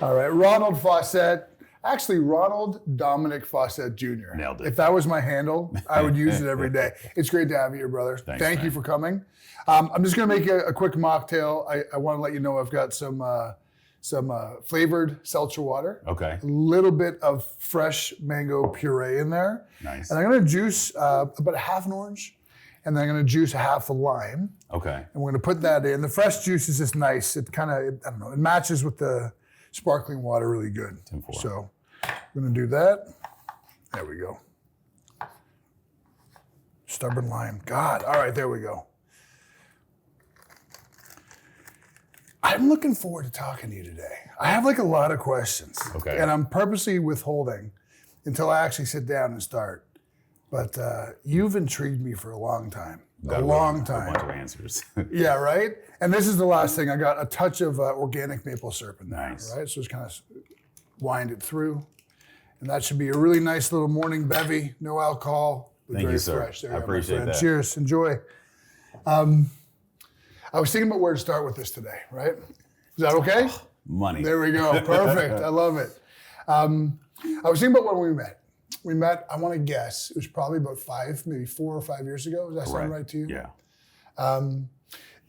All right, Ronald Faussette. Actually, Ronald Dominic Faussette Jr. Nailed it. If that was my handle, I would use it every day. It's great to have you here, brother. Thank you for coming. I'm just going to make a quick mocktail. I want to let you know I've got some flavored seltzer water. Okay. A little bit of fresh mango puree in there. Nice. And I'm going to juice about a half an orange, and then I'm going to juice a half a lime. Okay. And we're going to put that in. The fresh juice is just nice. It kind of, I don't know, it matches with the sparkling water really good. 10-4. So I'm going to do that. There we go. Stubborn lime. God. All right, there we go. I'm looking forward to talking to you today. I have like a lot of questions. Okay. And I'm purposely withholding until I actually sit down and start. But you've intrigued me for a long time. A long time. A bunch of answers. Yeah, right? And this is the last thing. I got a touch of organic maple syrup in there. Nice. Right? So just kind of wind it through. And that should be a really nice little morning bevy. No alcohol. Thank you, sir. Fresh. I appreciate that. Cheers. Enjoy. I was thinking about where to start with this today, right? Is that okay? Money. There we go. Perfect. I love it. I was thinking about when we met. We met, I want to guess, it was probably about 4 or 5 years ago. Does that sound right to you? Yeah. And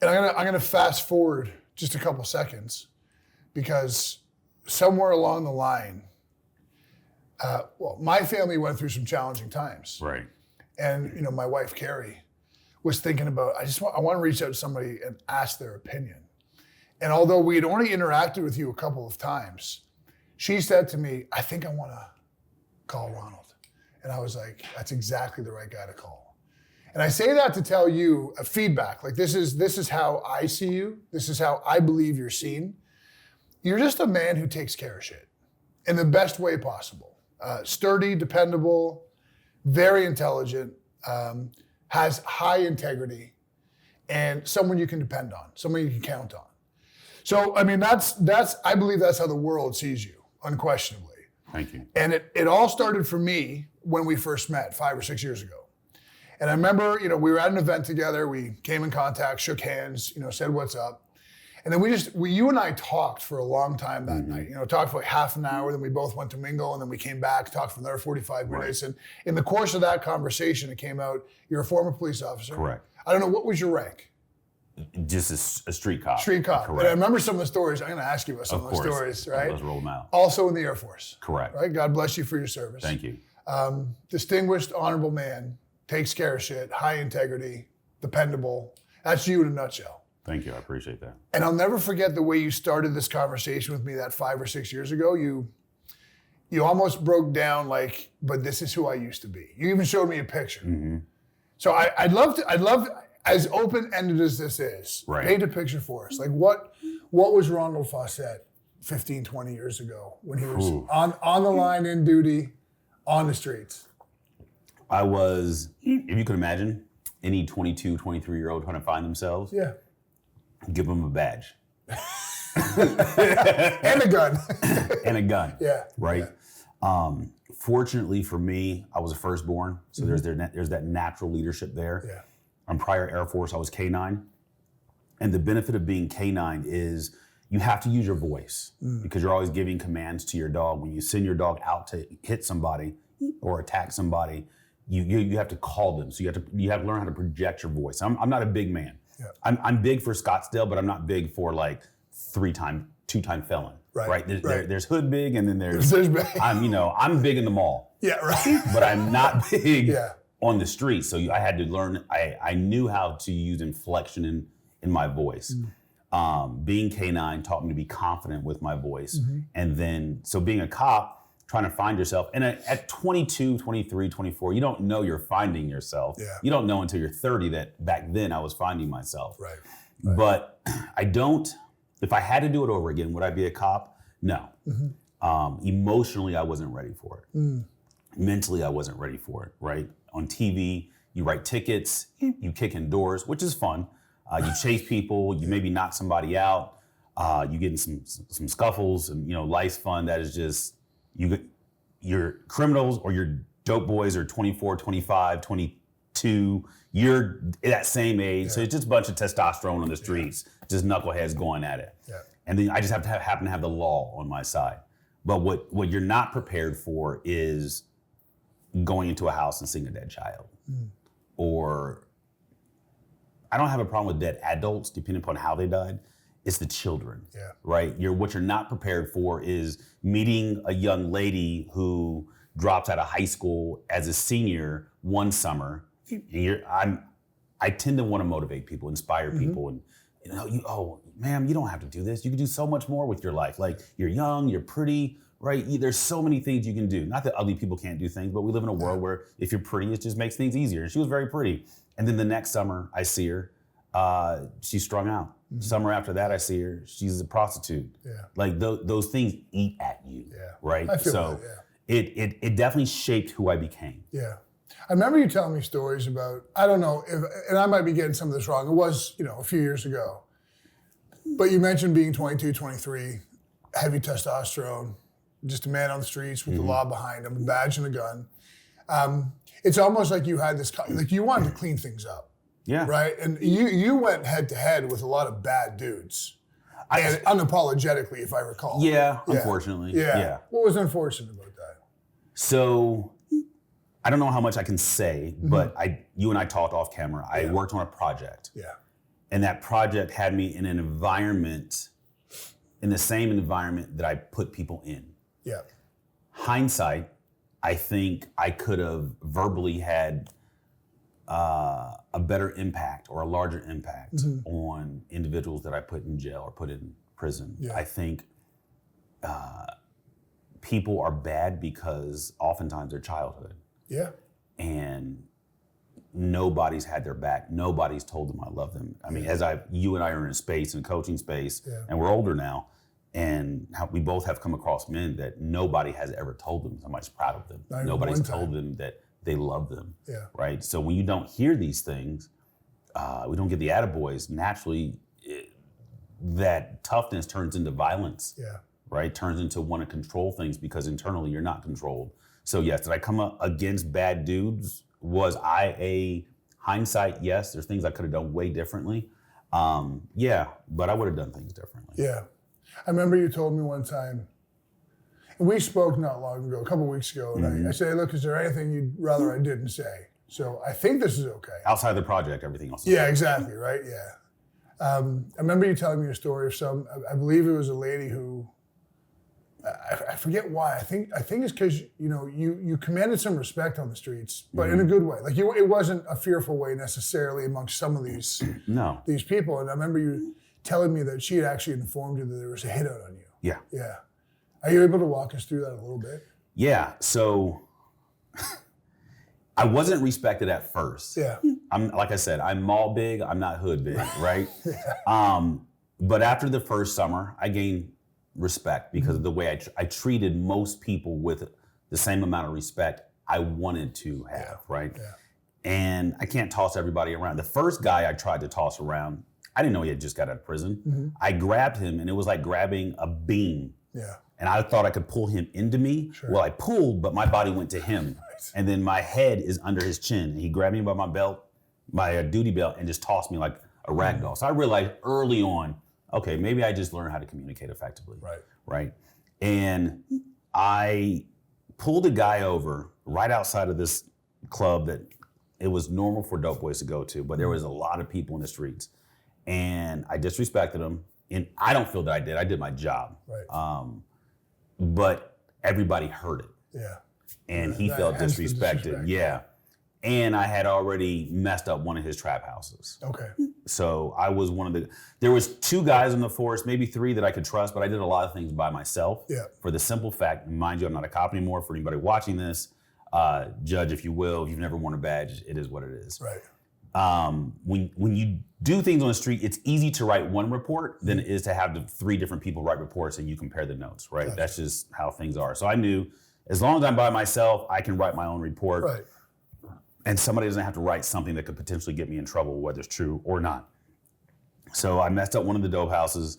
I'm gonna fast forward just a couple seconds because somewhere along the line, my family went through some challenging times. Right. And my wife Carrie was thinking about, I want to reach out to somebody and ask their opinion. And although we had only interacted with you a couple of times, she said to me, I think I want to call Ronald. And I was like, that's exactly the right guy to call. And I say that to tell you a feedback. Like this is how I see you. This is how I believe you're seen. You're just a man who takes care of shit in the best way possible. Sturdy, dependable, very intelligent, has high integrity, and someone you can depend on, someone you can count on. So, I mean, I believe that's how the world sees you, unquestionably. Thank you. And it all started for me when we first met 5 or 6 years ago. And I remember, we were at an event together, we came in contact, shook hands, said what's up. And then you and I talked for a long time that night, talked for like half an hour, then we both went to mingle, and then we came back, talked for another 45 minutes. And in the course of that conversation, it came out, you're a former police officer. Correct. I don't know, what was your rank? Just a street cop. Street cop. Correct. But I remember some of the stories. I'm going to ask you about some of those stories, right? Let's roll them out. Also in the Air Force. Correct. Right? God bless you for your service. Thank you. Distinguished, honorable man, takes care of shit, high integrity, dependable. That's you in a nutshell. Thank you. I appreciate that. And I'll never forget the way you started this conversation with me that 5 or 6 years ago. You almost broke down like, but this is who I used to be. You even showed me a picture. Mm-hmm. So I'd love as open-ended as this is, paint a picture for us. Like what was Ronald Faussette 15, 20 years ago when he was on the line, in duty, on the streets? I was, if you could imagine, any 22, 23-year-old trying to find themselves. Yeah. Give them a badge. And a gun. And a gun. Yeah. Right? Yeah. Fortunately for me, I was a firstborn, so there's that natural leadership there. Yeah. I'm prior Air Force, I was K-9. And the benefit of being K-9 is you have to use your voice because you're always giving commands to your dog. When you send your dog out to hit somebody or attack somebody, you have to call them. So you have to learn how to project your voice. I'm not a big man. Yeah. I'm big for Scottsdale, but I'm not big for like two-time felon. Right. There's hood big, and then there's big. I'm big in the mall. Yeah, right. But I'm not big on the street. So I had to learn. I knew how to use inflection in my voice. Being K-9 taught me to be confident with my voice, and then so being a cop, trying to find yourself. And at 22, 23, 24, you don't know you're finding yourself. Yeah. You don't know until you're 30 that back then I was finding myself. Right. But if I had to do it over again, would I be a cop? No. Emotionally, I wasn't ready for it. Mentally, I wasn't ready for it, right? On TV, you write tickets, you kick in doors, which is fun. You chase people, you maybe knock somebody out, you get in some scuffles, and life's fun. That is just, you're criminals or your dope boys are 24, 25, 22. You're that same age. Yeah. So it's just a bunch of testosterone on the streets, just knuckleheads going at it. Yeah. And then I just have to happen to have the law on my side. But what you're not prepared for is going into a house and seeing a dead child. Or I don't have a problem with dead adults, depending upon how they died. It's the children, right? What you're not prepared for is meeting a young lady who drops out of high school as a senior one summer. I tend to want to motivate people, inspire people, and ma'am, you don't have to do this. You can do so much more with your life. Like, you're young, you're pretty, right? There's so many things you can do. Not that ugly people can't do things, but we live in a world where if you're pretty, it just makes things easier. And she was very pretty. And then the next summer, I see her, she's strung out. Summer after that, I see her, she's a prostitute. Like those things eat at you, right? I feel so that, it definitely shaped who I became. I remember you telling me stories about, I don't know, and I might be getting some of this wrong. It was, a few years ago. But you mentioned being 22, 23, heavy testosterone, just a man on the streets with the law behind him, a badge and a gun. It's almost like you had this, like you wanted to clean things up. Right? And you went head to head with a lot of bad dudes. And unapologetically, if I recall. Unfortunately. What was unfortunate about that? So, I don't know how much I can say, but you and I talked off camera. I worked on a project. And that project had me in an environment, in the same environment that I put people in. Hindsight, I think I could have verbally had a better impact or a larger impact on individuals that I put in jail or put in prison. I think people are bad because oftentimes their childhood. And nobody's had their back. Nobody's told them I love them. I mean, you and I are in a space, in a coaching space, and we're older now, and we both have come across men that nobody has ever told them somebody's proud of them. Nobody's told them that they love them, right? So when you don't hear these things, we don't get the attaboys, naturally that toughness turns into violence, right? Turns into want to control things because internally you're not controlled. So yes, did I come up against bad dudes? Was I a hindsight? Yes, there's things I could have done way differently. But I would have done things differently. I remember you told me one time, and we spoke not long ago, a couple weeks ago, and I said, look, is there anything you'd rather I didn't say? So I think this is okay. Outside the project, everything else. Exactly, right, I remember you telling me a story of I believe it was a lady who, I forget why. I think it's because you commanded some respect on the streets, but in a good way. Like it wasn't a fearful way necessarily amongst some of these these people. And I remember you telling me that she had actually informed you that there was a hit out on you. Are you able to walk us through that a little bit? So I wasn't respected at first. I'm like I said, I'm mall big. I'm not hood big, right? But after the first summer, I gained respect because of the way I treated most people with the same amount of respect I wanted to have, right? And I can't toss everybody around. The first guy I tried to toss around, I didn't know he had just got out of prison. I grabbed him and it was like grabbing a beam. And I thought I could pull him into me. Well, I pulled, but my body went to him. And then my head is under his chin. And he grabbed me by my belt, my duty belt, and just tossed me like a rag doll. So I realized early on, okay, maybe I just learned how to communicate effectively. Right. And I pulled a guy over right outside of this club that it was normal for dope boys to go to, but there was a lot of people in the streets. And I disrespected him. And I don't feel that I did. I did my job. But everybody heard it. And he felt disrespected. And I had already messed up one of his trap houses. So I was there was 2 guys in the force, maybe 3 that I could trust, but I did a lot of things by myself. For the simple fact, mind you, I'm not a cop anymore. For anybody watching this, judge if you will, if you've never worn a badge, it is what it is. When you do things on the street, it's easy to write one report than it is to have the 3 different people write reports and you compare the notes, right? That's just how things are. So I knew as long as I'm by myself, I can write my own report. And somebody doesn't have to write something that could potentially get me in trouble, whether it's true or not. So I messed up one of the dope houses,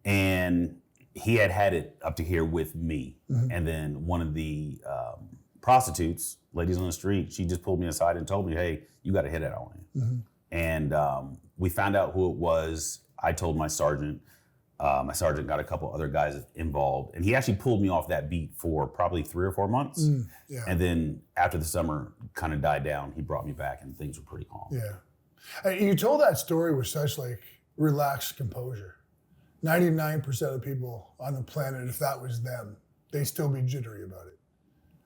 and he had it up to here with me. And then one of the prostitutes, ladies on the street, she just pulled me aside and told me, hey, you got a hit out on you. And we found out who it was. I told my sergeant. My sergeant got a couple other guys involved, and he actually pulled me off that beat for probably 3 or 4 months. Yeah. And then after the summer kind of died down, he brought me back, and things were pretty calm. Yeah. And you told that story with such like relaxed composure. 99% of people on the planet, if that was them, they'd still be jittery about it.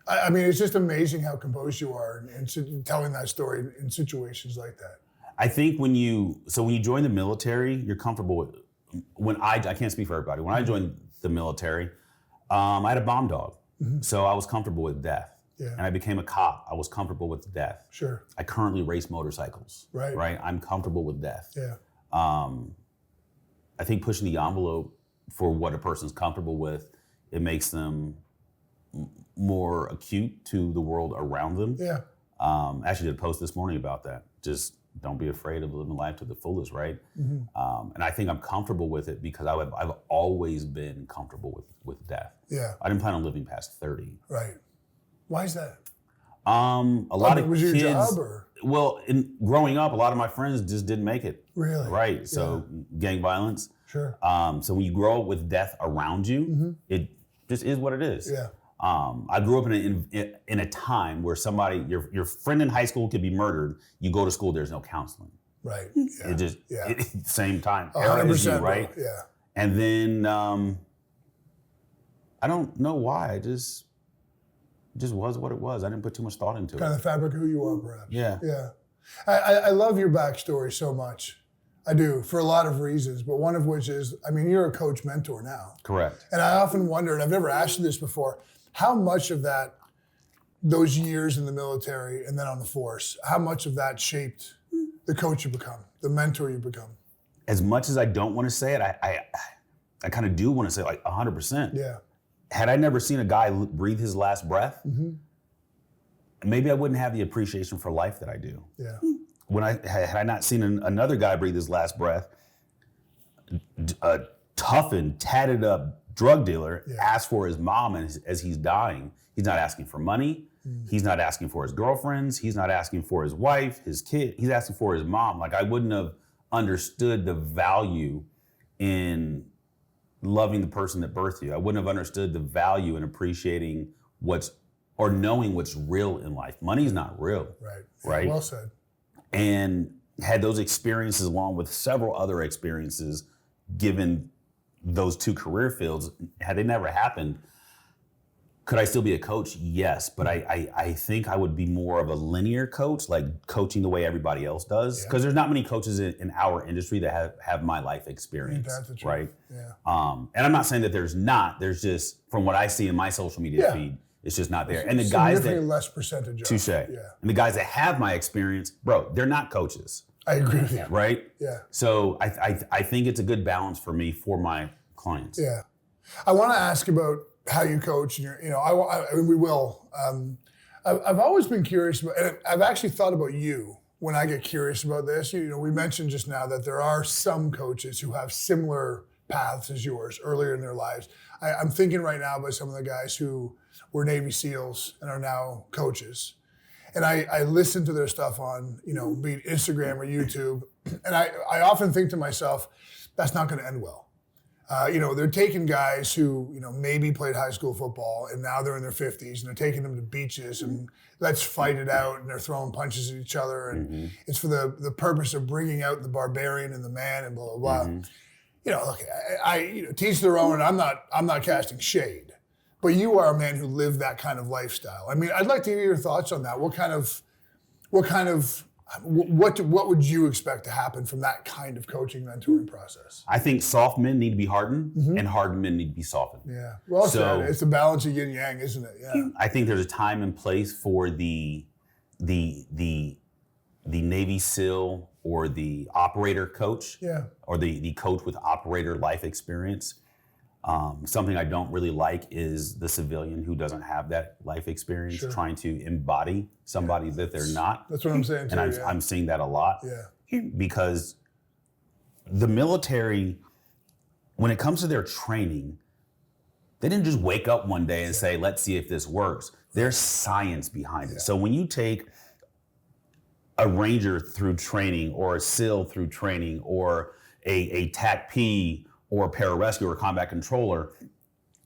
I mean, it's just amazing how composed you are in telling that story in situations like that. I think when you join the military, you're comfortable with. I can't speak for everybody. When I joined the military, I had a bomb dog, so I was comfortable with death. Yeah. And I became a cop. I was comfortable with death. Sure. I currently race motorcycles. Right. I'm comfortable with death. Yeah. I think pushing the envelope for what a person's comfortable with, it makes them more acute to the world around them. Yeah. I actually did a post this morning about that. Just don't be afraid of living life to the fullest, right? And I think I'm comfortable with it because I've always been comfortable with death. Yeah. I didn't plan on living past 30. Right. Why is that? A lot of was kids. your job or? Well, in growing up, a lot of my friends just didn't make it. Really? Right. So gang violence. Sure. So when you grow up with death around you, it just is what it is. Yeah. I grew up in a time where your friend in high school could be murdered. You go to school, there's no counseling. Right. It just same time. 100%, right? Bro. Yeah. And then I don't know why. It just was what it was. I didn't put too much thought into it. Kind of the fabric of who you are, perhaps. Yeah. Yeah. I love your backstory so much. I do, for a lot of reasons, but one of which is, I mean, you're a coach mentor now. Correct. And I often wonder, and I've never asked you this before, how much of that, those years in the military and then on the force, how much of that shaped the coach you become, the mentor you become? As much as I don't want to say it, I kind of do want to say like 100%. Yeah. Had I never seen a guy breathe his last breath, maybe I wouldn't have the appreciation for life that I do. Yeah. Had I not seen another guy breathe his last breath, a Toughen, tatted up drug dealer asked for his mom as he's dying. He's not asking for money. He's not asking for his girlfriends. He's not asking for his wife, his kid. He's asking for his mom. Like, I wouldn't have understood the value in loving the person that birthed you. I wouldn't have understood the value in appreciating knowing what's real in life. Money's not real. Right. Right. Well said. And had those experiences along with several other experiences, given those 2 career fields, had they never happened, could I still be a coach? Yes, but I think I would be more of a linear coach, like coaching the way everybody else does. Because there's not many coaches in our industry that have my life experience, right? Yeah. And I'm not saying that there's not. There's just, from what I see in my social media feed, it's just not there. And the guys that less percentage. Touche. Yeah. And the guys that have my experience, bro, they're not coaches. I agree with you. Right? Yeah. So I think it's a good balance for me, for my clients. Yeah. I want to ask about how you coach, and we will. I've always been curious about, and I've actually thought about you when I get curious about this. We mentioned just now that there are some coaches who have similar paths as yours earlier in their lives. I'm thinking right now about some of the guys who were Navy SEALs and are now coaches. And I listen to their stuff on, be it Instagram or YouTube. And I often think to myself, that's not going to end well. They're taking guys who, maybe played high school football and now they're in their 50s and they're taking them to beaches and let's fight it out, and they're throwing punches at each other. And it's for the purpose of bringing out the barbarian and the man and blah, blah, blah. Look, I teach their own, and I'm not casting shade. But you are a man who lived that kind of lifestyle. I mean, I'd like to hear your thoughts on that. What would you expect to happen from that kind of coaching, mentoring process? I think soft men need to be hardened, and hardened men need to be softened. Yeah. Well said. It's the balance of yin and yang, isn't it? Yeah. I think there's a time and place for the Navy SEAL or the operator coach, or the coach with operator life experience. Something I don't really like is the civilian who doesn't have that life experience trying to embody somebody that they're not. That's what I'm saying too. And I'm seeing that a lot. Yeah. Because the military, when it comes to their training, they didn't just wake up one day and say, let's see if this works. There's science behind it. So when you take a Ranger through training, or a SEAL through training, or a TACP, or pararescue or combat controller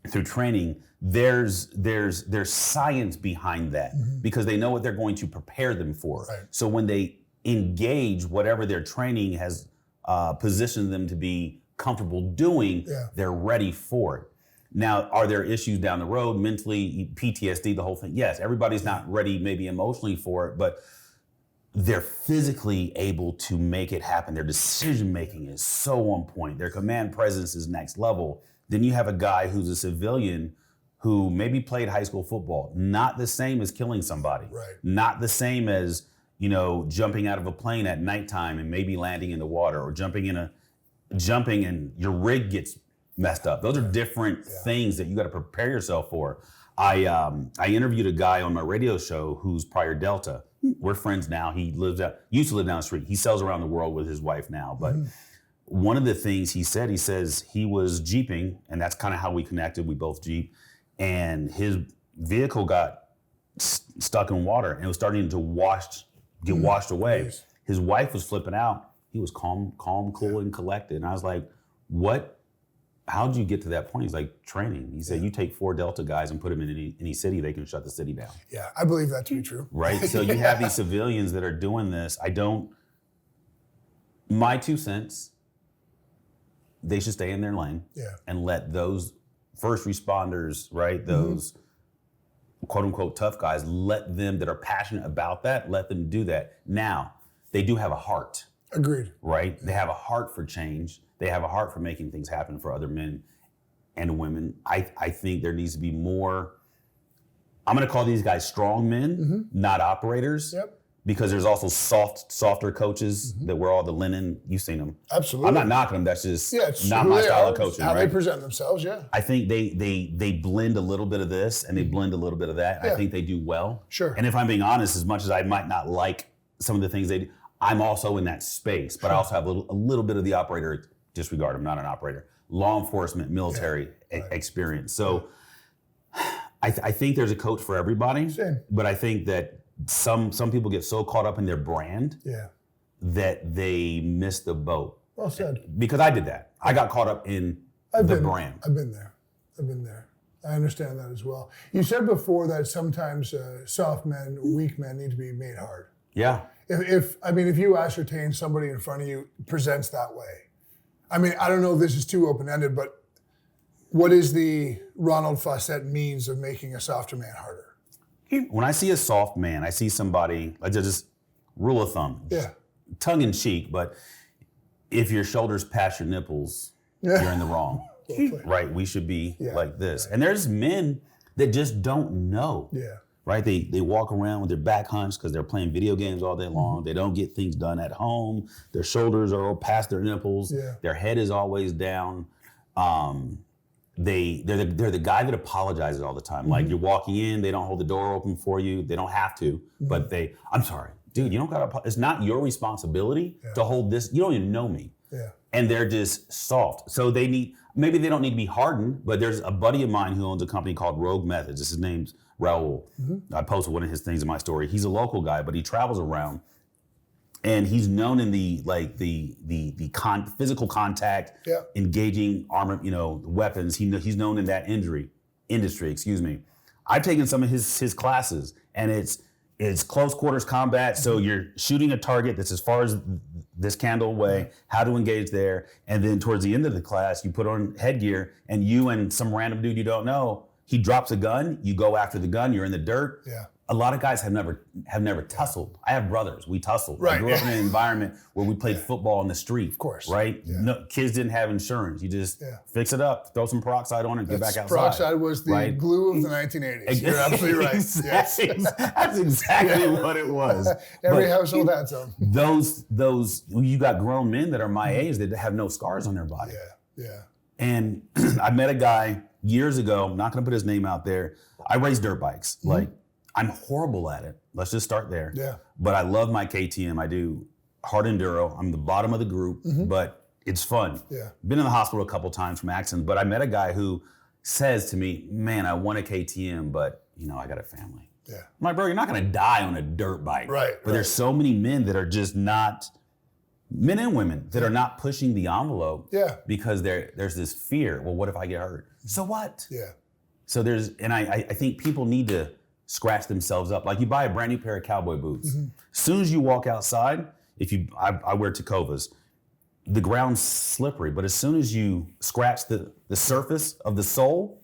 through training, there's science behind that because they know what they're going to prepare them for. Right. So when they engage whatever their training has positioned them to be comfortable doing, they're ready for it. Now, are there issues down the road, mentally, PTSD, the whole thing? Yes, everybody's not ready maybe emotionally for it, but they're physically able to make it happen. Their decision making is so on point. Their command presence is next level. Then you have a guy who's a civilian who maybe played high school football, not the same as killing somebody, not the same as, you know, jumping out of a plane at nighttime and maybe landing in the water, or jumping and your rig gets messed up. Those are different things that you got to prepare yourself for. I interviewed a guy on my radio show who's prior Delta. We're friends now. He used to live down the street. He sails around the world with his wife now. But one of the things he says he was Jeeping, and that's kind of how we connected. We both Jeep, and his vehicle got stuck in water and it was starting to get washed away. His wife was flipping out. He was calm, cool, and collected. And I was like, how'd you get to that point? He's like, training. He said, you take 4 Delta guys and put them in any city, they can shut the city down. Yeah, I believe that to be true. Right? So you have these civilians that are doing this. My 2 cents, they should stay in their lane and let those first responders, right, those quote unquote tough guys, let them that are passionate about that, let them do that. Now, they do have a heart. Agreed. Right? They have a heart for change. They have a heart for making things happen for other men and women. I think there needs to be more, I'm going to call these guys strong men, not operators. Yep. Because there's also softer coaches that wear all the linen. You've seen them. Absolutely. I'm not knocking them. That's just it's not my style of coaching. How right? they present themselves, I think they blend a little bit of this and they blend a little bit of that. I think they do well. Sure. And if I'm being honest, as much as I might not like some of the things they do, I'm also in that space. But I also have a little bit of the operator disregard. I'm not an operator. Law enforcement, military experience. So I think there's a coach for everybody. Same. But I think that some people get so caught up in their brand that they miss the boat. Well said. Because I did that. I got caught up in the brand. I've been there. I understand that as well. You said before that sometimes soft men, weak men need to be made hard. Yeah. If you ascertain somebody in front of you presents that way, I mean, I don't know if this is too open-ended, but what is the Ronald Faussette means of making a softer man harder? When I see a soft man, I see somebody, I just rule of thumb, tongue in cheek, but if your shoulders pass your nipples, you're in the wrong. Right? We should be like this. And there's men that just don't know. Yeah. Right? They walk around with their back hunched because they're playing video games all day long. They don't get things done at home. Their shoulders are all past their nipples. Their head is always down. They're the guy that apologizes all the time. Like you're walking in, they don't hold the door open for you. They don't have to, but I'm sorry, dude, you don't gotta, it's not your responsibility to hold this. You don't even know me. Yeah. And they're just soft. So maybe they don't need to be hardened, but there's a buddy of mine who owns a company called Rogue Methods. His name's Raul. I posted one of his things in my story. He's a local guy, but he travels around. And he's known in the physical contact, engaging armor, weapons. He's known in that industry. Excuse me. I've taken some of his classes, and it's close quarters combat. So you're shooting a target that's as far as this candle away, how to engage there, and then towards the end of the class, you put on headgear, and you and some random dude you don't know, he drops a gun. You go after the gun. You're in the dirt. Yeah. A lot of guys have never tussled. I have brothers. We tussled. Right. I grew up in an environment where we played football in the street. Of course. Right? Yeah. No, kids didn't have insurance. You just fix it up, throw some peroxide on it, and get back outside. Peroxide was the glue of the 1980s. You're absolutely right. Exactly. Yes. That's exactly what it was. Every household had some. Those you got grown men that are my age that have no scars on their body. Yeah. And I met a guy years ago. I'm not going to put his name out there. I race dirt bikes. I'm horrible at it. Let's just start there. Yeah. But I love my KTM. I do hard enduro. I'm the bottom of the group, but it's fun. Yeah. Been in the hospital a couple times from accidents, but I met a guy who says to me, man, I want a KTM, but I got a family. Yeah. I'm like, bro, you're not going to die on a dirt bike. Right. But there's so many men that are just not men and women that are not pushing the envelope Yeah. because there's this fear. Well, what if I get hurt? So what? Yeah. So I think people need to scratch themselves up. Like you buy a brand new pair of cowboy boots. Mm-hmm. As soon as you walk outside, I wear Tacovas, the ground's slippery, but as soon as you scratch the surface of the sole,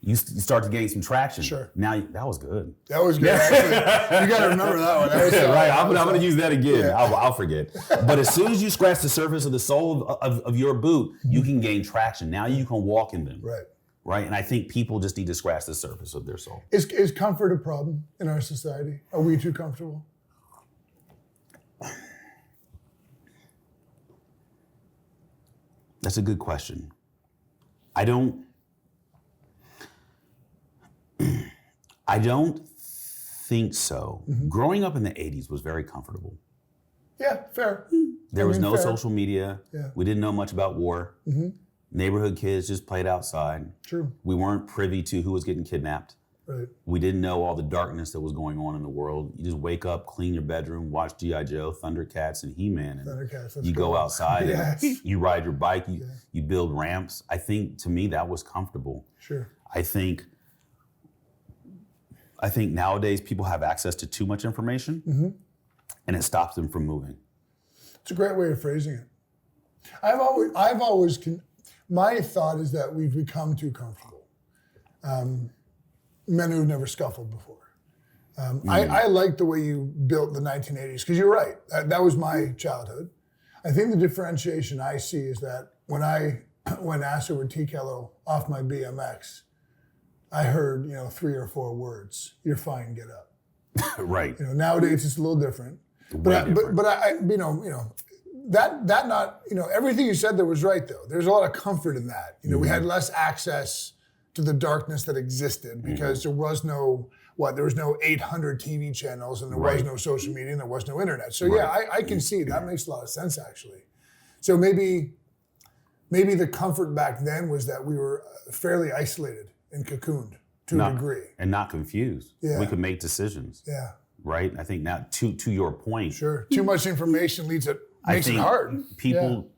you start to gain some traction. Sure. Now, that was good. That was good. Actually, you got to remember that one. That was Right, I'm going to use that again. Yeah. I'll forget. But as soon as you scratch the surface of the sole of your boot, you can gain traction. Now you can walk in them. Right. Right, and I think people just need to scratch the surface of their soul. Is comfort a problem in our society? Are we too comfortable? That's a good question. I don't think so. Mm-hmm. Growing up in the 80s was very comfortable. Yeah, fair. There was no fair. social media. Yeah. We didn't know much about war. Mm-hmm. Neighborhood kids just played outside. True. We weren't privy to who was getting kidnapped. Right. We didn't know all the darkness that was going on in the world. You just wake up, clean your bedroom, watch G.I. Joe, Thundercats, and He-Man. And Thundercats, you go outside Yes. and you ride your bike, you build ramps. I think, to me, that was comfortable. Sure. I think nowadays people have access to too much information, and it stops them from moving. It's a great way of phrasing it. My thought is that we've become too comfortable. Men who've never scuffled before. I like the way you built the 1980s, because you're right. That was my childhood. I think the differentiation I see is that when I went ass over tea kettle off my BMX, I heard 3 or 4 words. You're fine. Get up. Right. Nowadays it's a little different. Different. But everything you said there was right though. There's a lot of comfort in that. We had less access to the darkness that existed because there was no 800 TV channels and there was no social media and there was no internet. So I can see that makes a lot of sense actually. So maybe the comfort back then was that we were fairly isolated and cocooned to a degree. And not confused. Yeah. We could make decisions. Yeah. Right? I think now to your point. Sure. Too much information makes it hard. People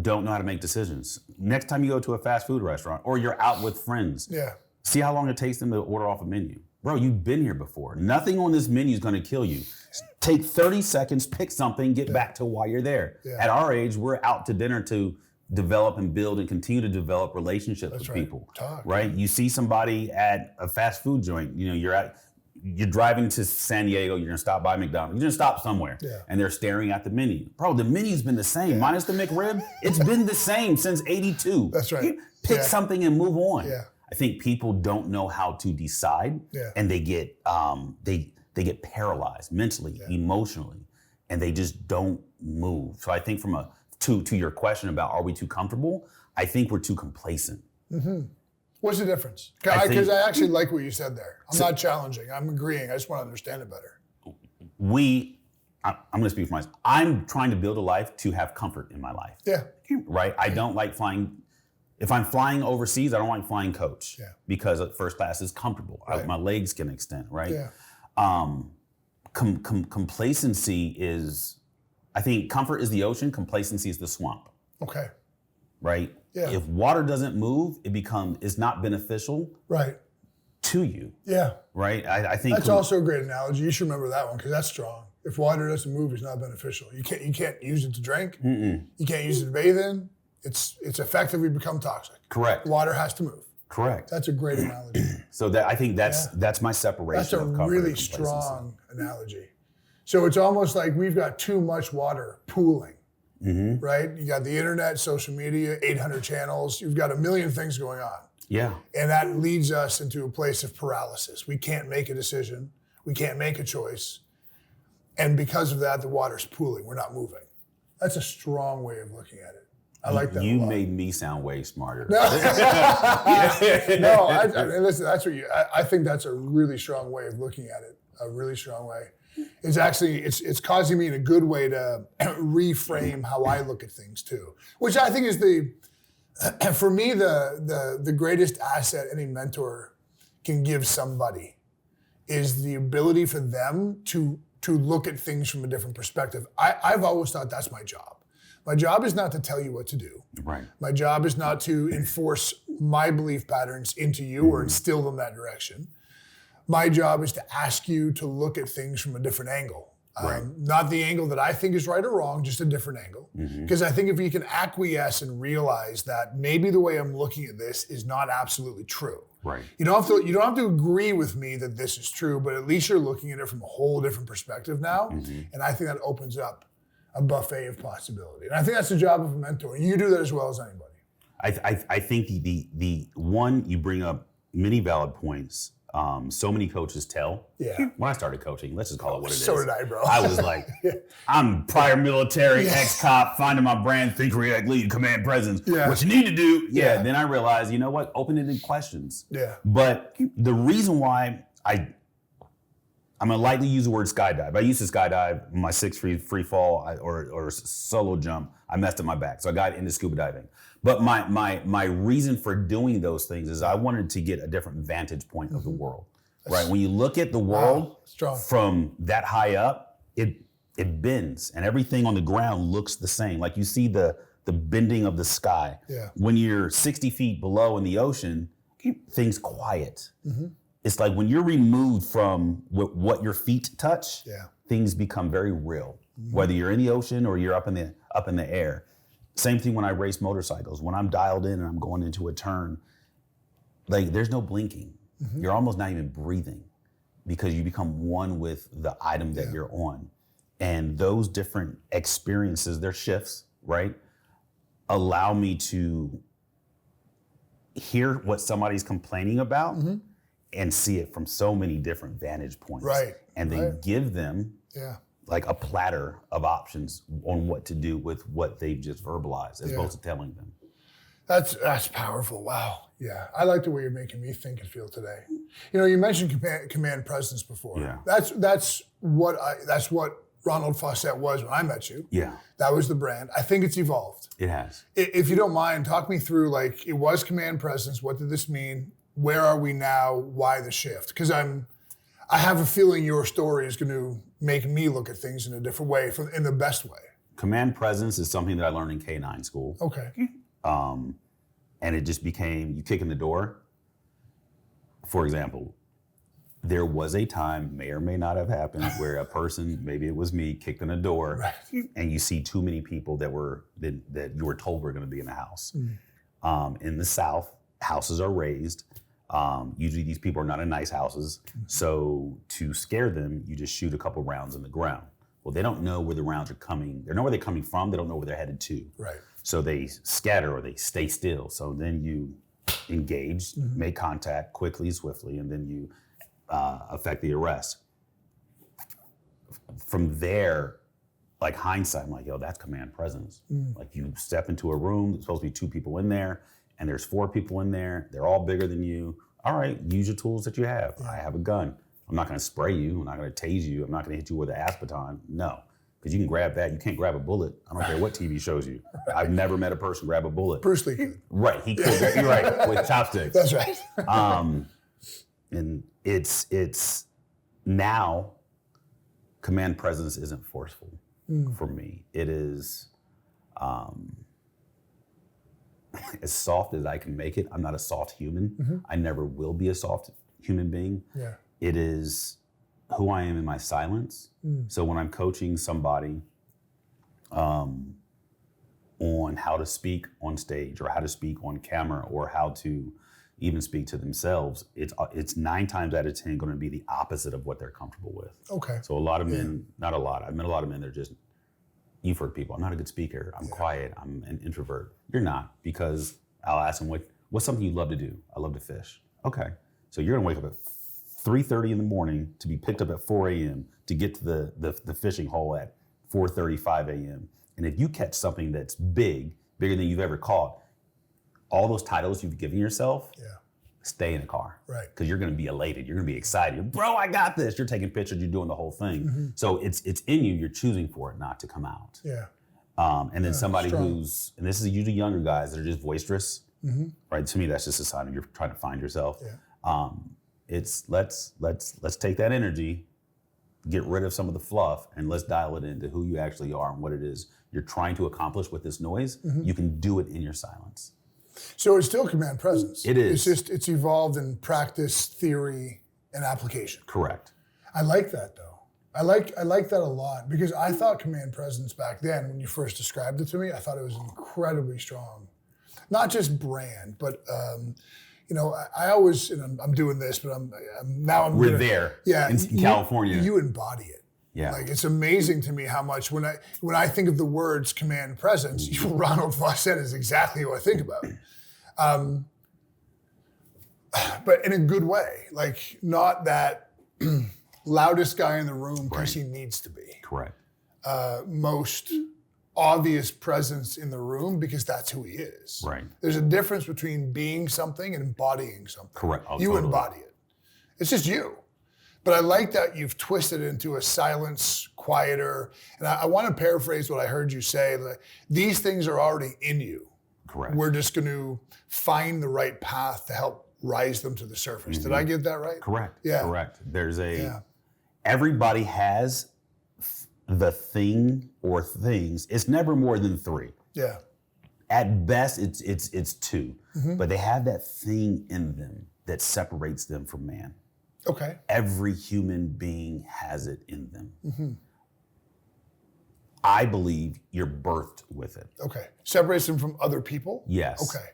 don't know how to make decisions. Next time you go to a fast food restaurant or you're out with friends, see how long it takes them to order off a menu. Bro, you've been here before. Nothing on this menu is going to kill you. Take 30 seconds, pick something, get back to why you're there. Yeah. At our age, we're out to dinner to develop and build and continue to develop relationships with people. Right? You see somebody at a fast food joint, you're driving to San Diego, you're gonna stop by McDonald's, you're gonna stop somewhere, and they're staring at the menu. Bro, the menu's been the same, minus the McRib. It's been the same since '82. That's right. Pick something and move on. Yeah. I think people don't know how to decide, and they get paralyzed mentally, emotionally, and they just don't move. So I think to your question about are we too comfortable, I think we're too complacent. Mm-hmm. What's the difference? Because I actually like what you said there. I'm not challenging. I'm agreeing. I just want to understand it better. I'm going to speak for myself. I'm trying to build a life to have comfort in my life. Yeah. Right? I don't like flying. If I'm flying overseas, I don't like flying coach because first class is comfortable. Right. My legs can extend, right? Yeah. Complacency is, I think comfort is the ocean, complacency is the swamp. Okay. Right? Yeah. If water doesn't move, it's not beneficial to you. Yeah. Right? I think that's also a great analogy. You should remember that one because that's strong. If water doesn't move, it's not beneficial. You can't use it to drink. Mm-mm. You can't use it to bathe in. It's effectively become toxic. Correct. Water has to move. Correct. That's a great analogy. So I think that's my separation. That's a of comfort really and strong analogy. So it's almost like we've got too much water pooling. Mm-hmm. Right? You got the internet, social media, 800 channels. You've got a million things going on. Yeah. And that leads us into a place of paralysis. We can't make a decision. We can't make a choice. And because of that, the water's pooling. We're not moving. That's a strong way of looking at it. I like that. You made me sound way smarter. No, listen, that's what I think that's a really strong way of looking at it. A really strong way. It's actually, it's causing me in a good way to reframe how I look at things too, which I think is for me, the greatest asset any mentor can give somebody is the ability for them to to look at things from a different perspective. I've always thought that's my job. My job is not to tell you what to do. Right. My job is not to enforce my belief patterns into you or instill them that direction. My job is to ask you to look at things from a different angle. Right. Not the angle that I think is right or wrong, just a different angle. Because I think if you can acquiesce and realize that maybe the way I'm looking at this is not absolutely true. Right. You don't have to agree with me that this is true, but at least you're looking at it from a whole different perspective now. And I think that opens up a buffet of possibility. And I think that's the job of a mentor. You do that as well as anybody. I think the one, you bring up many valid points. So many coaches tell. Yeah. When I started coaching, let's just call it what it is. So did I, bro. I was like, I'm prior military, ex-cop, finding my brand, think, react, lead, command, presence. Yeah. What you need to do. Yeah. Then I realized, you know what? Open-ended questions. Yeah. But the reason why I'm gonna lightly use the word skydive. I used to skydive, my 6 free fall or solo jump. I messed up my back, so I got into scuba diving. But my reason for doing those things is I wanted to get a different vantage point of the world. Right? When you look at the world from that high up, it bends, and everything on the ground looks the same. Like you see the bending of the sky. Yeah. When you're 60 feet below in the ocean, things quiet. It's like when you're removed from what your feet touch, things become very real. Whether you're in the ocean or you're up in the air. Same thing when I race motorcycles. When I'm dialed in and I'm going into a turn, like there's no blinking. You're almost not even breathing because you become one with the item that you're on. And those different experiences, they're shifts, right? Allow me to hear what somebody's complaining about and see it from so many different vantage points. Right. And then give them like a platter of options on what to do with what they've just verbalized as opposed to telling them. That's powerful. Wow. Yeah. I like the way you're making me think and feel today. You know, you mentioned command presence before. Yeah. That's what Ronald Faussette was when I met you. Yeah. That was the brand. I think it's evolved. It has. If you don't mind, talk me through, like, it was command presence. What did this mean? Where are we now? Why the shift? Because I have a feeling your story is going to make me look at things in a different way, in the best way. Command presence is something that I learned in K-9 school. Okay. And it just became, you kick in the door. For example, there was a time, may or may not have happened, where a person, maybe it was me, kicked in a door, and you see too many people that you were told were going to be in the house. In the South, houses are raised. Usually these people are not in nice houses. So to scare them, you just shoot a couple rounds in the ground. Well, they don't know where the rounds are coming. They know where they're coming from. They don't know where they're headed to. Right. So they scatter or they stay still. So then you engage, make contact quickly, swiftly, and then you affect the arrest. From there, like hindsight, I'm like, yo, that's command presence. Like you step into a room, there's supposed to be 2 people in there, and there's 4 people in there. They're all bigger than you. All right, use your tools that you have. I have a gun. I'm not gonna spray you. I'm not gonna tase you. I'm not gonna hit you with an aspeton. No, because you can grab that. You can't grab a bullet. I don't care what TV shows you. I've never met a person grab a bullet. Bruce Lee could. Right, he could. You're right, with chopsticks. That's right. And it's now, command presence isn't forceful for me. It is as soft as I can make it. I'm not a soft human. I never will be a soft human being. Yeah. It is who I am in my silence. So when I'm coaching somebody on how to speak on stage or how to speak on camera or how to even speak to themselves, it's 9 times out of 10 going to be the opposite of what they're comfortable with. Okay. So a lot of men, not a lot, I've met a lot of men that are just, you've heard people, I'm not a good speaker, I'm quiet, I'm an introvert. You're not, because I'll ask them, what's something you love to do? I love to fish. Okay. So you're gonna wake up at 3:30 in the morning to be picked up at 4 a.m. to get to the fishing hole at 4:35 a.m. And if you catch something that's bigger than you've ever caught, all those titles you've given yourself, stay in the car. Right. Because you're gonna be elated, you're gonna be excited. Bro, I got this. You're taking pictures, you're doing the whole thing. So it's in you, you're choosing for it not to come out. Yeah. And then somebody who's, and this is usually younger guys that are just boisterous, right? To me, that's just a sign of you're trying to find yourself. Yeah. It's let's take that energy get rid of some of the fluff and let's dial it into who you actually are and what it is you're trying to accomplish with this noise, you can do it in your silence. So it's still command presence. It is. It's just, it's evolved in practice, theory, and application. Correct. I like that though. I like that a lot because I thought command presence back then, when you first described it to me, I thought it was incredibly strong. Not just brand, but I always, I'm doing this, but we're there. Yeah, in California. You embody it. Yeah. Like it's amazing to me how much when I think of the words command presence, Ronald Faussette is exactly who I think about. But in a good way, like not that loudest guy in the room because he needs to be. Correct. Most obvious presence in the room because that's who he is. Right. There's a difference between being something and embodying something. Correct. You totally. embody it. It's just you. But I like that you've twisted it into a silence, quieter, and I want to paraphrase what I heard you say. That these things are already in you. Correct. We're just going to find the right path to help rise them to the surface. Did I get that right? Correct. Yeah. Correct. There's everybody has the thing or things. It's never more than 3. Yeah. At best, it's 2, but they have that thing in them that separates them from man. Okay. Every human being has it in them. I believe you're birthed with it. Okay. Separates them from other people? Yes. Okay.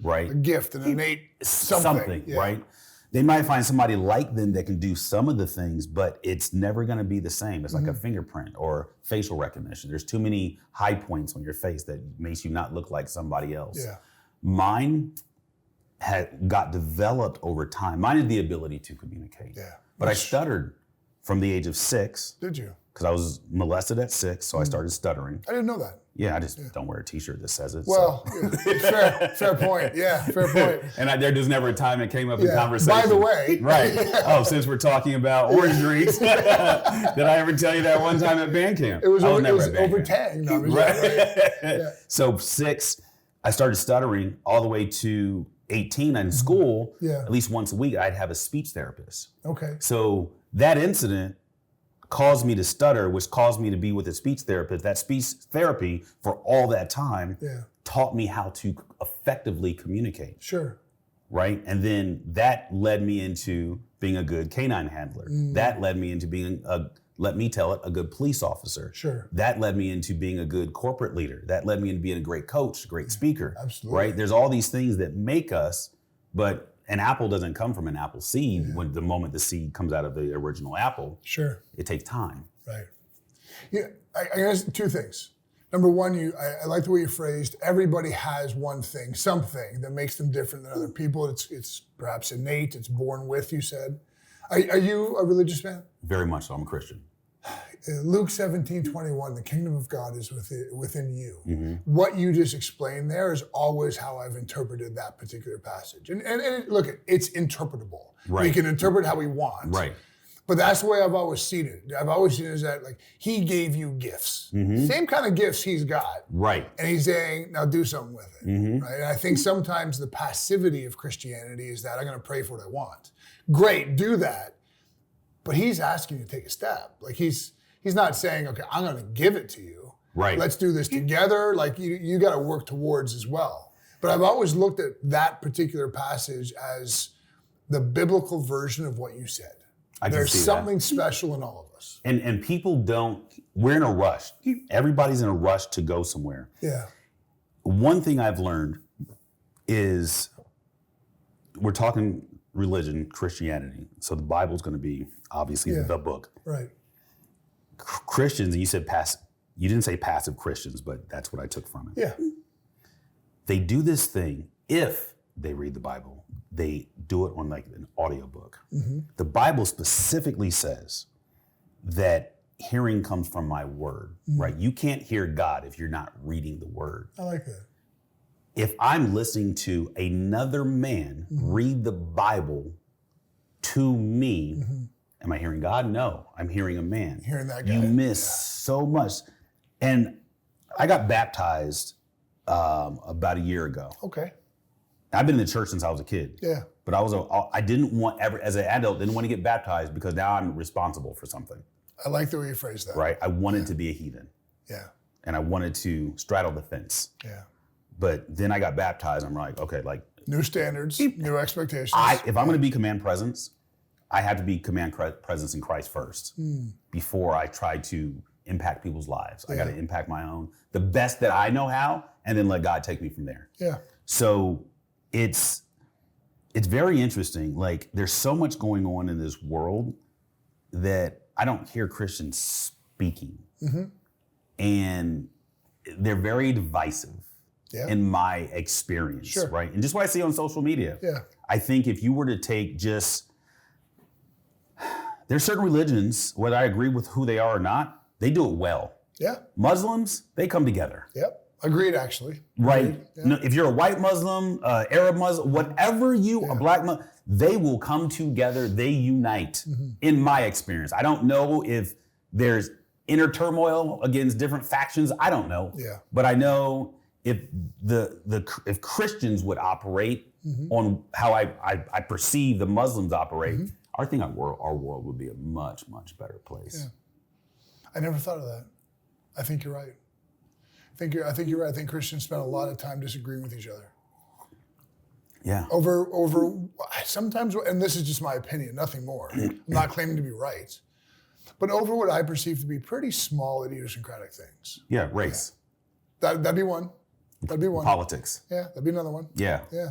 Right? A gift, an innate something. Yeah. Right? They might find somebody like them that can do some of the things, but it's never going to be the same. It's like a fingerprint or facial recognition. There's too many high points on your face that makes you not look like somebody else. Yeah. Mine got developed over time. Mine had the ability to communicate. Yeah. But I stuttered from the age of 6. Did you? Because I was molested at 6, so I started stuttering. I didn't know that. Yeah, I just don't wear a t-shirt that says it. Well, fair point. Yeah, fair point. And there was never a time it came up in conversation. By the way. Right. Oh, since we're talking about orange drinks, did I ever tell you that one time at band camp? It was over camp. Tang. No, right. Yeah. So 6, I started stuttering all the way to 18 in school. Yeah. At least once a week, I'd have a speech therapist. Okay. So that incident caused me to stutter, which caused me to be with a speech therapist. That speech therapy for all that time taught me how to effectively communicate. Sure. Right? And then that led me into being a good canine handler. That led me into being a good police officer. Sure. That led me into being a good corporate leader. That led me into being a great coach, great speaker. Absolutely. Right? There's all these things that make us, but an apple doesn't come from an apple seed when the moment the seed comes out of the original apple. Sure. It takes time. Right. Yeah, I guess 2 things. Number one, I like the way you phrased, everybody has one thing, something that makes them different than other people. It's perhaps innate, it's born with, you said. Are you a religious man? Very much so. I'm a Christian. Luke 17:21, the kingdom of God is within you. What you just explained there is always how I've interpreted that particular passage. And look, it's interpretable. Right. We can interpret how we want. Right. But that's the way I've always seen it. I've always seen it as that, like, he gave you gifts. Same kind of gifts he's got. Right. And he's saying, now do something with it. Right? And I think sometimes the passivity of Christianity is that I'm going to pray for what I want. Great, do that. But he's asking you to take a step. Like he's not saying, okay, I'm going to give it to you. Right. Let's do this together. Like you got to work towards as well. But I've always looked at that particular passage as the biblical version of what you said. There's something special in all of us. And people we're in a rush. Everybody's in a rush to go somewhere. Yeah. One thing I've learned is we're talking religion, Christianity. So the Bible's going to be obviously the book. Right. Christians, and you said passive. You didn't say passive Christians, but that's what I took from it. Yeah. They do this thing, if they read the Bible, they do it on like an audiobook. The Bible specifically says that hearing comes from my word, right? You can't hear God if you're not reading the word. I like that. If I'm listening to another man read the Bible to me, am I hearing God? No, I'm hearing a man. Hearing that guy. You miss so much. And I got baptized about a year ago. Okay. I've been in the church since I was a kid. Yeah. But I didn't want as an adult, didn't want to get baptized because now I'm responsible for something. I like the way you phrase that. Right? I wanted to be a heathen. Yeah. And I wanted to straddle the fence. Yeah. But then I got baptized. I'm like, okay, like new standards, new expectations. If I'm going to be command presence, I have to be command presence in Christ first before I try to impact people's lives. I got to impact my own, the best that I know how, and then let God take me from there. Yeah. So it's very interesting. Like there's so much going on in this world that I don't hear Christians speaking. Mm-hmm. And they're very divisive in my experience, right? And just what I see on social media. Yeah. I think if you were to take there's certain religions, whether I agree with who they are or not, they do it well. Yeah. Muslims, they come together. Yep. Agreed, actually. Right. Agreed. Yeah. No, if you're a white Muslim, Arab Muslim, whatever a black Muslim, they will come together. They unite. Mm-hmm. In my experience, I don't know if there's inner turmoil against different factions. I don't know. Yeah. But I know if if Christians would operate on how I perceive the Muslims operate, I think our world would be a much, much better place. Yeah. I never thought of that. I think you're right. I think you're right. I think Christians spend a lot of time disagreeing with each other. Yeah. Over sometimes, and this is just my opinion, nothing more. I'm not claiming to be right, but over what I perceive to be pretty small idiosyncratic things. Yeah, race. Yeah. That'd be one. That'd be one. Politics. Yeah, that'd be another one. Yeah. Yeah.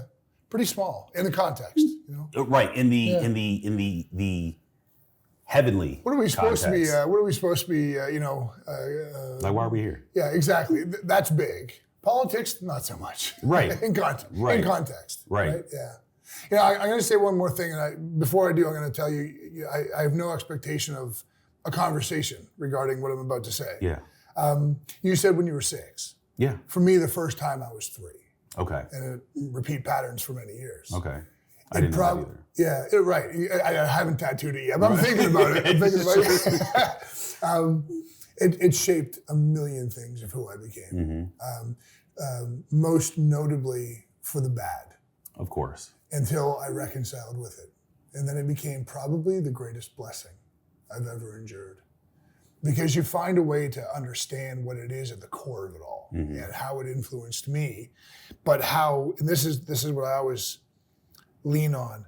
Pretty small in the context, you know. Right. In the heavenly. What are we supposed context. to be? What are we supposed to be? Like, why are we here? Yeah, exactly. That's big. Politics, not so much. Right. In context. Right. In context. Right. Yeah. You know, I'm going to say one more thing, and before I do, I'm going to tell you, I have no expectation of a conversation regarding what I'm about to say. Yeah. You said when you were 6. Yeah. For me, the first time I was 3. Okay. And it repeat patterns for many years. Okay. I didn't know that either. Yeah, right. I haven't tattooed it yet, but I'm thinking about it. It shaped a million things of who I became. Most notably for the bad. Of course. Until I reconciled with it. And then it became probably the greatest blessing I've ever endured. Because you find a way to understand what it is at the core of it all and how it influenced me. But how, and this is what I always lean on,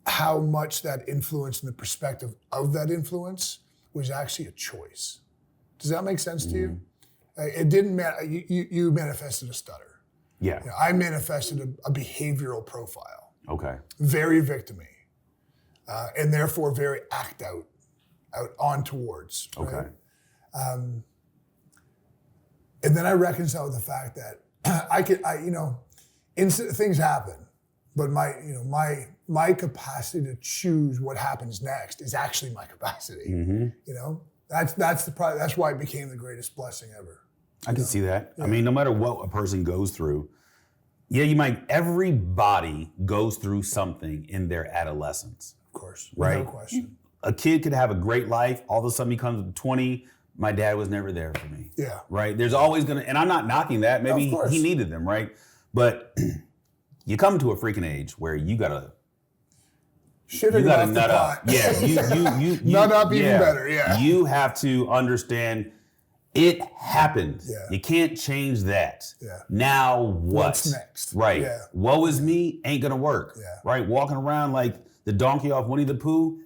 how much that influence and the perspective of that influence was actually a choice. Does that make sense to you? It didn't matter. You manifested a stutter. Yeah. You know, I manifested a behavioral profile. Okay. Very victim-y. And therefore very act out on towards. Right? Okay. And then I reconciled with the fact that things happen, but my capacity to choose what happens next is actually my capacity. You know, that's why it became the greatest blessing ever. I can see that. Yeah. I mean, no matter what a person goes through, everybody goes through something in their adolescence. Of course, right? No question. A kid could have a great life. All of a sudden he comes to 20. My dad was never there for me. Yeah. Right? There's always and I'm not knocking that. Maybe he needed them, right? But you come to a freaking age where you gotta nut up. Yeah, you nut up even better, yeah. You have to understand it happened. Yeah. You can't change that. Yeah. Now what? What's next? Right. Yeah. Woe is me ain't gonna work. Yeah. Right? Walking around like the donkey off Winnie the Pooh,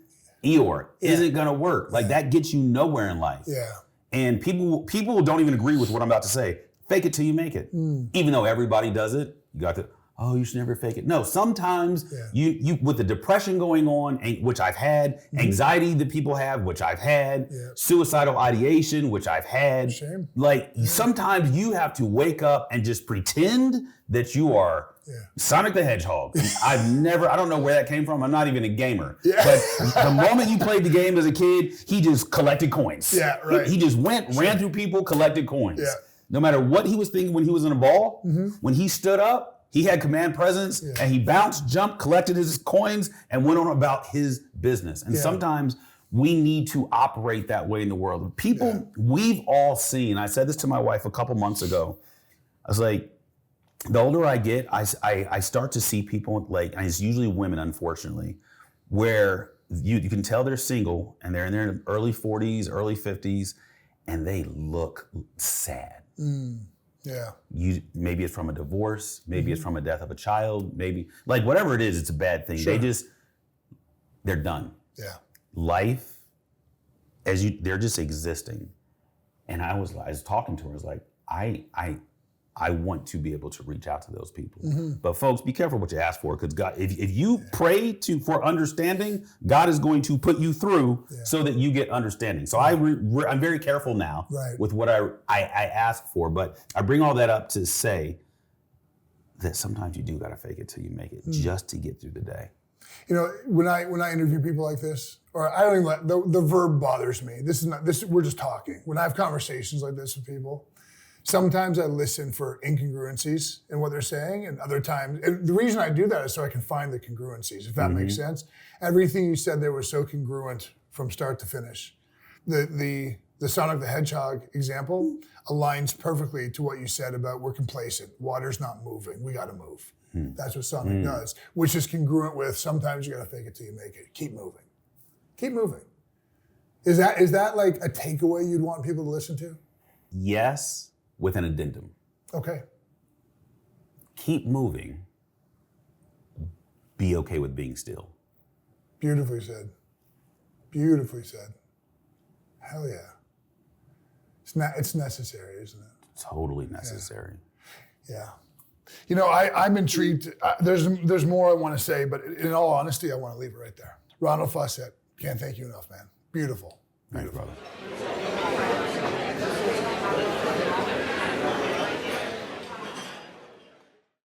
Eeyore, isn't gonna work. Like that gets you nowhere in life. Yeah. And people don't even agree with what I'm about to say. Fake it till you make it. Even though everybody does it, you got to, you should never fake it. No, sometimes you with the depression going on, which I've had, anxiety that people have, which I've had, suicidal ideation, which I've had. Shame. Like sometimes you have to wake up and just pretend that you are Sonic the Hedgehog. I don't know where that came from. I'm not even a gamer. Yeah. But the moment you played the game as a kid, he just collected coins. Yeah, right. He just ran through people, collected coins. Yeah. No matter what he was thinking when he was in a ball, when he stood up, he had command presence and he bounced, jumped, collected his coins and went on about his business. And sometimes we need to operate that way in the world. People, we've all seen, I said this to my wife a couple months ago. I was like, the older I get, I start to see people like, and it's usually women, unfortunately, where you can tell they're single and they're in their early 40s, early 50s, and they look sad. Yeah. Maybe it's from a divorce, maybe it's from a death of a child, maybe like whatever it is, it's a bad thing. Sure. They're done. Yeah. Life, they're just existing. And I was talking to her, I was like, I want to be able to reach out to those people. But folks, be careful what you ask for, because God, if you pray for understanding, God is going to put you through so that you get understanding. So I'm very careful now with what I ask for, but I bring all that up to say that sometimes you do got to fake it till you make it, just to get through the day. You know, when I interview people like this, or I don't even let the verb bothers me. We're just talking. When I have conversations like this with people, sometimes I listen for incongruencies in what they're saying, and other times, and the reason I do that is so I can find the congruencies, if that makes sense. Everything you said there was so congruent from start to finish. The Sonic the Hedgehog example aligns perfectly to what you said about we're complacent. Water's not moving. We got to move. That's what Sonic does, which is congruent with sometimes you got to fake it till you make it. Keep moving. Keep moving. Is that like a takeaway you'd want people to listen to? Yes, with an addendum. Okay. Keep moving. Be okay with being still. Beautifully said. Beautifully said. Hell yeah. It's necessary, isn't it? Totally necessary. Yeah. You know, I'm intrigued. There's more I want to say, but in all honesty, I want to leave it right there. Ronald Faussette, can't thank you enough, man. Beautiful. Thanks, brother.